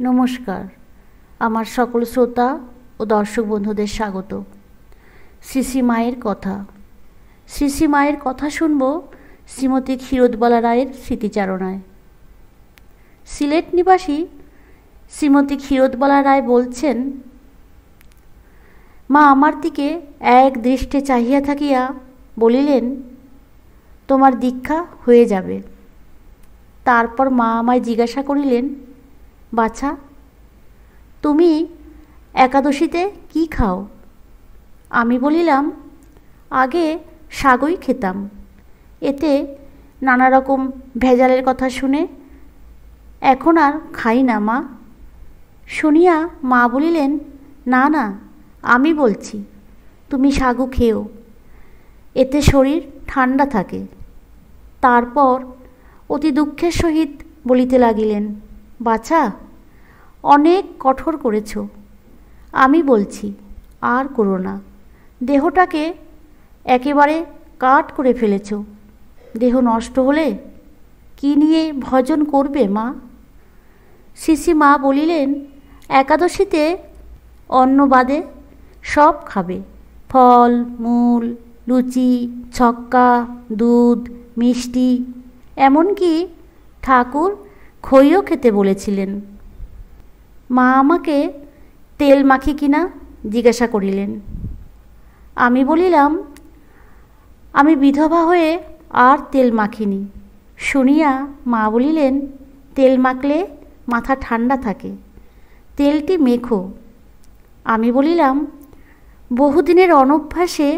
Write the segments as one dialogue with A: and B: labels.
A: নমস্কার, আমার সকল শ্রোতা ও দর্শক বন্ধুদের স্বাগত। শ্রী মায়ের কথা। শ্রী মায়ের কথা শুনব শ্রীমতী ক্ষীরোদবালা রায়ের স্মৃতিচারণায়। সিলেট নিবাসী শ্রীমতী ক্ষীরোদবালা রায় বলছেন, মা আমার দিকে এক দৃষ্টে চাহিয়া থাকিয়া বলিলেন, তোমার দীক্ষা হয়ে যাবে। তারপর মা আমায় জিজ্ঞাসা করিলেন, বাছা, তুমি একাদশীতে কি খাও? আমি বলিলাম, আগে শাকই খেতাম, এতে নানা রকম ভেজালের কথা শুনে এখন আর খাই না মা। শুনিয়া মা বলিলেন, না না, আমি বলছি তুমি সাগু খেও, এতে শরীর ঠান্ডা থাকে। তারপর অতি দুঃখের সহিত বলিতে লাগিলেন, বাছা, অনেক কঠোর করেছ, আমি বলছি আর করো না। দেহটাকে একেবারে কাট করে ফেলেছ। দেহ নষ্ট হলে কি নিয়ে ভজন করবে মা? শ্রী মা বলিলেন, একাদশীতে অন্ন বাদে সব খাবে, ফল মূল, লুচি, ছক্কা, দুধ, মিষ্টি, এমনকি ঠাকুর খইও খেতে বলেছিলেন। মা আমাকে তেল মাখি কিনা জিজ্ঞাসা করিলেন। আমি বলিলাম, আমি বিধবা হয়ে আর তেল মাখিনি। শুনিয়া মা বলিলেন, তেল মাখলে মাথা ঠান্ডা থাকে, তেলটি মেখো। আমি বলিলাম, বহুদিনের অনভ্যাসে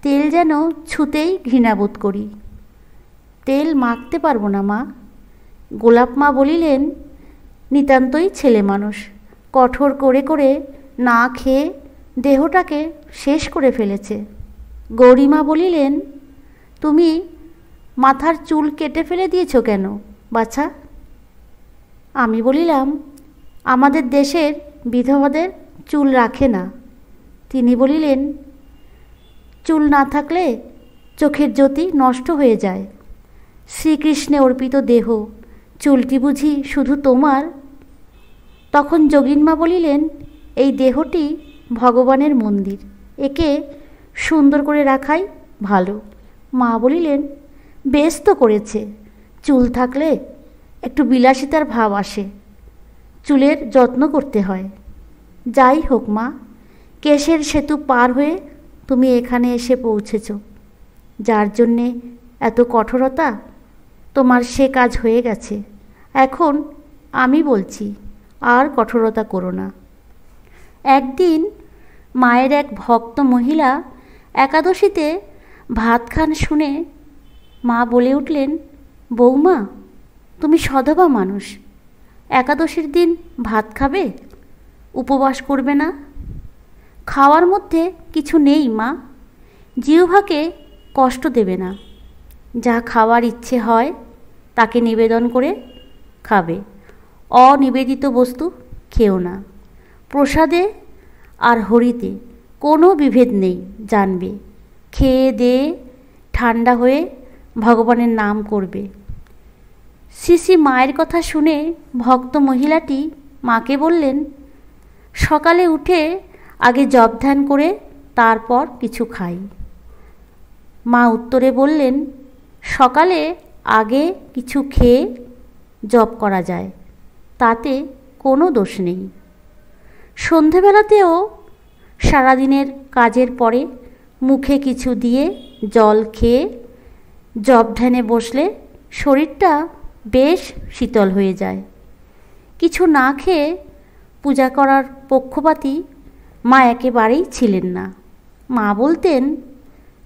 A: তেল যেন ছুঁতেই ঘৃণাবোধ করি, তেল মাখতে পারবো না মা। গোলাপ মা বলিলেন, নিতান্তই ছেলে মানুষ, কঠোর করে করে না খেয়ে দেহটাকে শেষ করে ফেলেছে। গৌরীমা বলিলেন, তুমি মাথার চুল কেটে ফেলে দিয়েছ কেন বাছা? আমি বলিলাম, আমাদের দেশের বিধবাদের চুল রাখে না। তিনি বলিলেন, চুল না থাকলে চোখের জ্যোতি নষ্ট হয়ে যায়। শ্রীকৃষ্ণে অর্পিত দেহ, চুলটি বুঝি শুধু তোমার? তখন যোগিনমা বলিলেন, এই দেহটি ভগবানের মন্দির, একে সুন্দর করে রাখাই ভালো। মা বলিলেন, বেশ তো করেছে, চুল থাকলে একটু বিলাসিতার ভাব আসে, চুলের যত্ন করতে হয়। যাই হোক মা, কেশের সেতু পার হয়ে তুমি এখানে এসে পৌঁছেছ, যার জন্যে এত কঠোরতা, তোমার সে কাজ হয়ে গেছে। এখন আমি বলছি, আর কঠোরতা করো না। একদিন মায়ের এক ভক্ত মহিলা একাদশীতে ভাত খান শুনে মা বলে উঠলেন, বৌমা, তুমি সধবা মানুষ, একাদশীর দিন ভাত খাবে, উপবাস করবে না? খাওয়ার মধ্যে কিছু নেই মা, জিহ্বাকে কষ্ট দেবে না। যা খাওয়ার ইচ্ছে হয় তাকে নিবেদন করে খাবে, অনিবেদিত বস্তু খেও না। প্রসাদে আর হরিতে কোনো বিভেদ নেই জানবে। খেয়ে দিয়ে ঠান্ডা হয়ে ভগবানের নাম করবে। শ্রী মায়ের কথা শুনে ভক্ত মহিলাটি মাকে বললেন, সকালে উঠে আগে জপ ধ্যান করে তারপর কিছু খাই। মা উত্তরে বললেন, সকালে আগে কিছু খেয়ে জপ করা যায়, তাতে কোনো দোষ নেই। সন্ধেবেলাতেও সারাদিনের কাজের পরে মুখে কিছু দিয়ে জল খেয়ে জপ ধ্যানে বসলে শরীরটা বেশ শীতল হয়ে যায়। কিছু না খেয়ে পূজা করার পক্ষপাতী মা একেবারেই ছিলেন না। মা বলতেন,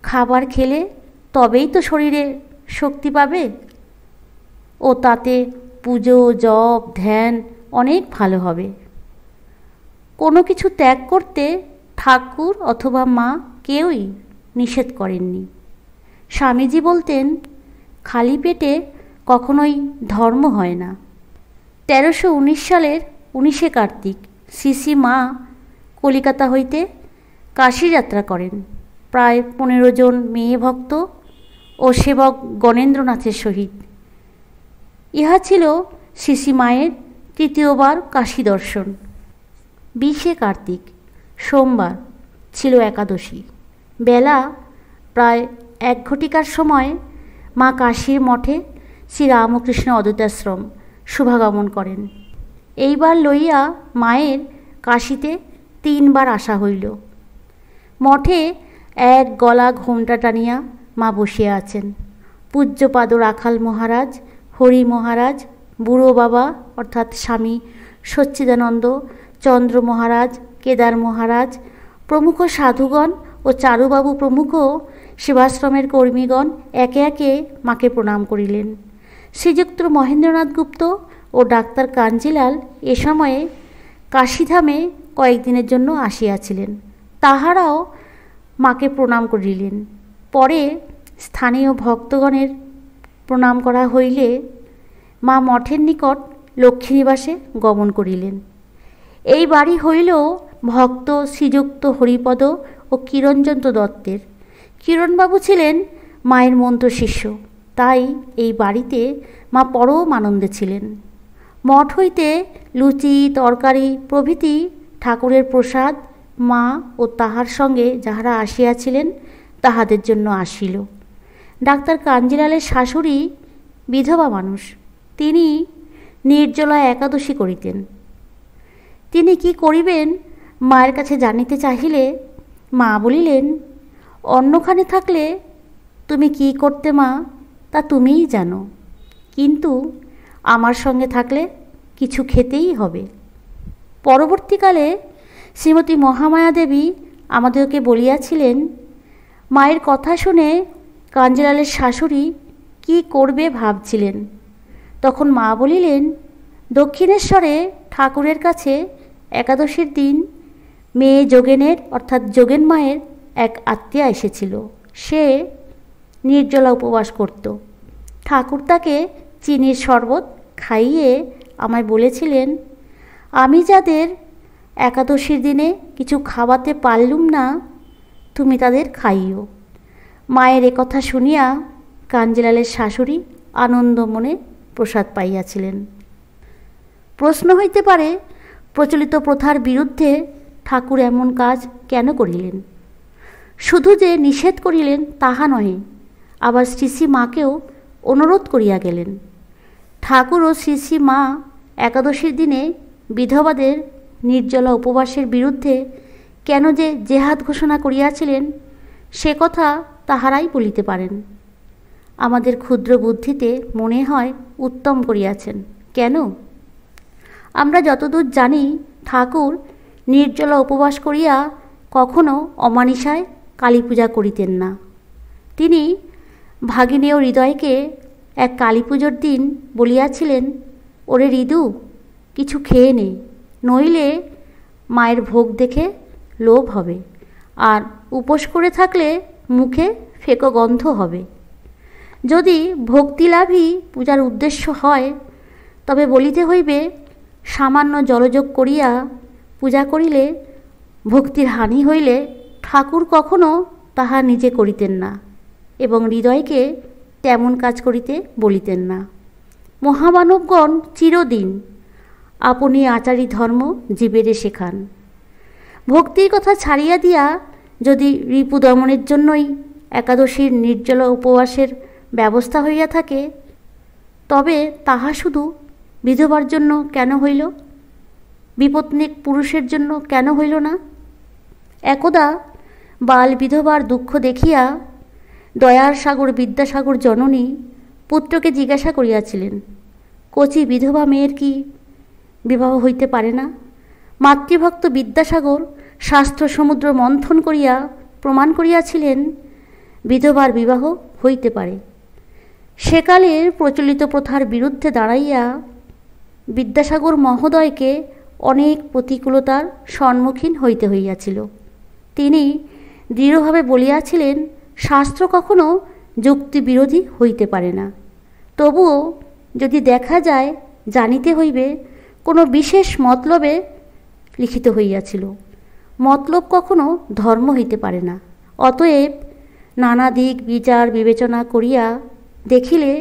A: খাবার খেলে তবেই তো শরীরে শক্তি পাবে, ও তাতে পুজো জপ ধ্যান অনেক ভালো হবে। কোনো কিছু ত্যাগ করতে ঠাকুর অথবা মা কেউই নিষেধ করেননি। স্বামীজি বলতেন, খালি পেটে কখনোই ধর্ম হয় না। 1319 সালের 19শে কার্তিক শ্রী মা কলিকাতা হইতে কাশী যাত্রা করেন প্রায় 15 জন মেয়ে ভক্ত ও সেবক গণেন্দ্রনাথের সহিত। ইহা ছিল শ্রী মায়ের তৃতীয়বার কাশী দর্শন। 20শে কার্তিক, সোমবার, ছিল একাদশী। বেলা প্রায় 1 ঘটিকার সময় মা কাশীর মঠে শ্রীরামকৃষ্ণ অদ্বৈতাশ্রম শুভাগমন করেন। এইবার লইয়া মায়ের কাশীতে 3 বার আসা হইল। মঠে এক গলা ঘোমটা টানিয়া মা বসিয়া আছেন। পূজ্যপাদ রাখাল মহারাজ, হরি মহারাজ, বুড়ো বাবা অর্থাৎ স্বামী সচ্চিদানন্দ, চন্দ্র মহারাজ, কেদার মহারাজ প্রমুখ সাধুগণ ও চারুবাবু প্রমুখ সেবাশ্রমের কর্মীগণ একে একে মাকে প্রণাম করিলেন। শ্রীযুক্ত মহেন্দ্রনাথ গুপ্ত ও ডাক্তার কাঞ্জিলাল এ সময়ে কাশীধামে কয়েকদিনের জন্য আসিয়াছিলেন। তাহারাও মাকে প্রণাম করিলেন। পরে স্থানীয় ভক্তগণের প্রণাম করা হইলে মা মঠের নিকট লক্ষ্মীনিবাসে গমন করিলেন। এই বাড়ি হইল ভক্ত শ্রীযুক্ত হরিপদ ও কিরণচন্দ্র দত্তের। কিরণবাবু ছিলেন মায়ের মন্ত্র শিষ্য, তাই এই বাড়িতে মা পরম আনন্দে ছিলেন। মঠ হইতে লুচি তরকারি প্রভৃতি ঠাকুরের প্রসাদ মা ও তাহার সঙ্গে যাহারা আসিয়াছিলেন তাহাদের জন্য আসিল। ডাক্তার কাঞ্জিলালের শাশুড়ি বিধবা মানুষ, তিনি নির্জলা একাদশী করিতেন। তিনি কি করিবেন মায়ের কাছে জানিতে চাহিলে মা বলিলেন, অন্যখানে থাকলে তুমি কি করতে মা তা তুমিই জানো, কিন্তু আমার সঙ্গে থাকলে কিছু খেতেই হবে। পরবর্তীকালে শ্রীমতী মহামায়া দেবী আমাদেরকে বলিয়াছিলেন, মায়ের কথা শুনে কাঞ্জিলালের শাশুড়ি কি করবে ভাবছিলেন। তখন মা বলিলেন, দক্ষিণেশ্বরে ঠাকুরের কাছে একাদশীর দিন মেয়ে যোগেনের অর্থাৎ যোগেন মায়ের এক আত্মীয়া এসেছিল। সে নির্জলা উপবাস করত। ঠাকুর তাকে চিনির শরবত খাইয়ে আমায় বলেছিলেন, আমি যাদের একাদশীর দিনে কিছু খাওয়াতে পারলুম না, তুমি তাদের খাইও। মায়ের একথা শুনিয়া কাঞ্জিলালের শাশুড়ি আনন্দ মনে প্রসাদ পাইয়াছিলেন। প্রশ্ন হইতে পারে, প্রচলিত প্রথার বিরুদ্ধে ঠাকুর এমন কাজ কেন করিলেন? শুধু যে নিষেধ করিলেন তাহা নহে, আবার শ্রী শ্রী মাকেও অনুরোধ করিয়া গেলেন। ঠাকুর ও শ্রী শ্রী মা একাদশীর দিনে বিধবাদের নির্জলা উপবাসের বিরুদ্ধে কেন যে জেহাদ ঘোষণা করিয়াছিলেন সে কথা তাহারাই বলিতে পারেন। আমাদের ক্ষুদ্র বুদ্ধিতে মনে হয় উত্তম করিয়াছেন। কেন? আমরা যতদূর জানি ঠাকুর নির্জলা উপবাস করিয়া কখনো অমানিসায় কালী পূজা করিতেন না। তিনি ভাগিনেয় হৃদয়কে এক কালী পুজোর দিন বলিয়াছিলেন, ওরে হৃদু, কিছু খেয়ে নে, নইলে মায়ের ভোগ দেখে লোভ হবে, আর উপোস করে থাকলে মুখে ফেকো গন্ধ হবে। যদি ভক্তিলাভই পূজার উদ্দেশ্য হয় তবে বলিতে হইবে, সামান্য জলযোগ করিয়া পূজা করিলে ভক্তির হানি হইলে ঠাকুর কখনো তাহা নিজে করিতেন না এবং হৃদয়কে তেমন কাজ করিতে বলিতেন না। মহামানবগণ চিরদিন আপনি আচারী ধর্ম জীবেরে শেখান। ভক্তির কথা ছাড়িয়া দিয়া যদি রিপু দমনের জন্যই একাদশীর নির্জলা উপবাসের ব্যবস্থা হইয়া থাকে, তবে তাহা শুধু বিধবার জন্য কেন হইল? বিপত্নিক পুরুষের জন্য কেন হইল না? একদা বাল বিধবার দুঃখ দেখিয়া দয়ার সাগর বিদ্যাসাগর জননী পুত্রকে জিজ্ঞাসা করিয়াছিলেন, কচি বিধবা মেয়ের কি বিবাহ হইতে পারে না? মাতৃভক্ত বিদ্যাসাগর শাস্ত্র সমুদ্র মন্থন করিয়া প্রমাণ করিয়াছিলেন বিধবার বিবাহ হইতে পারে। সেকালের প্রচলিত প্রথার বিরুদ্ধে দাঁড়াইয়া বিদ্যাসাগর মহোদয়কে অনেক প্রতিকূলতার সম্মুখীন হইতে হইয়াছিল। তিনি দৃঢ়ভাবে বলিয়াছিলেন, শাস্ত্র কখনো যুক্তি বিরোধী হইতে পারে না। তবুও যদি দেখা যায় জানিতে হইবে কোনো বিশেষ মতলবে লিখিত হইয়াছিল। মতলব কখনো ধর্ম হইতে পারে না। অতএব নানা দিক বিচার বিবেচনা করিয়া দেখিলে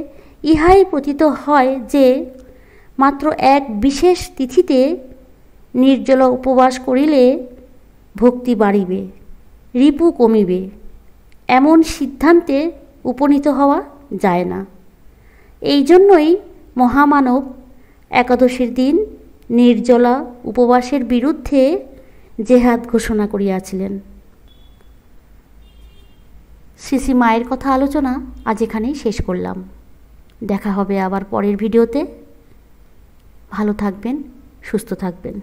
A: ইহাই প্রতীত হয় যে মাত্র এক বিশেষ তিথিতে নির্জলা উপবাস করিলে ভক্তি বাড়িবে, রিপু কমিবে, এমন সিদ্ধান্তে উপনীত হওয়া যায় না। এই জন্যই মহামানব একাদশীর দিন নির্জলা উপবাসের বিরুদ্ধে জেহাদ ঘোষণা করিয়াছিলেন। শ্রী মায়ের কথা আলোচনা আজ এখানেই শেষ করলাম। দেখা হবে আবার পরের ভিডিওতে। ভালো থাকবেন, সুস্থ থাকবেন।